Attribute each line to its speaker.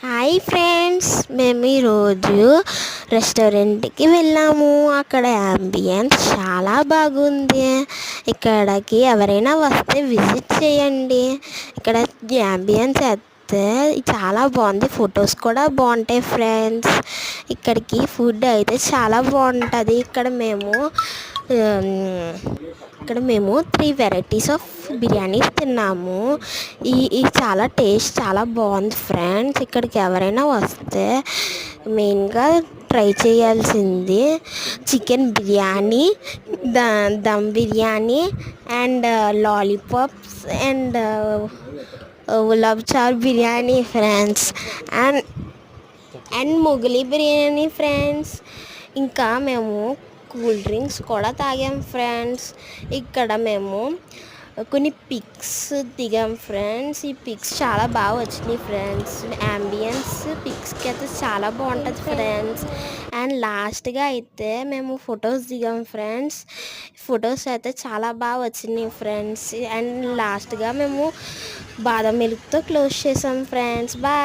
Speaker 1: Hi friends, మేము ఈరోజు రెస్టారెంట్కి వెళ్ళాము. అక్కడ అంబియన్స్ చాలా బాగుంది. ఇక్కడికి ఎవరైనా వస్తే విజిట్ చేయండి. ఇక్కడ అంబియన్స్ అయితే చాలా బాగుంది. ఫొటోస్ కూడా బాగుంటాయి ఫ్రెండ్స్. ఇక్కడికి ఫుడ్ అయితే చాలా బాగుంటుంది. ఇక్కడ మేము 3 వెరైటీస్ ఆఫ్ బిర్యానీస్ తిన్నాము. ఈ చాలా టేస్ట్ చాలా బాగుంది ఫ్రెండ్స్. ఇక్కడికి ఎవరైనా వస్తే మెయిన్గా ట్రై చేయాల్సింది chicken biryani, dum biryani and lollipops and గులాబ్ చార్ biryani friends and Mughlai biryani friends. ఇంకా మేము కూల్ డ్రింక్స్ కూడా తాగాం ఫ్రెండ్స్. ఇక్కడ మేము కొన్ని పిక్స్ దిగాం ఫ్రెండ్స్. ఈ పిక్స్ చాలా బాగా వచ్చినాయి ఫ్రెండ్స్. అంబియన్స్ పిక్స్కి అయితే చాలా బాగుంటుంది ఫ్రెండ్స్. అండ్ లాస్ట్గా అయితే మేము ఫొటోస్ దిగాం ఫ్రెండ్స్. ఫొటోస్ అయితే చాలా బాగా వచ్చినాయి ఫ్రెండ్స్. అండ్ లాస్ట్గా మేము బాదం మిల్క్తో క్లోజ్ చేసాం ఫ్రెండ్స్. బాయ్.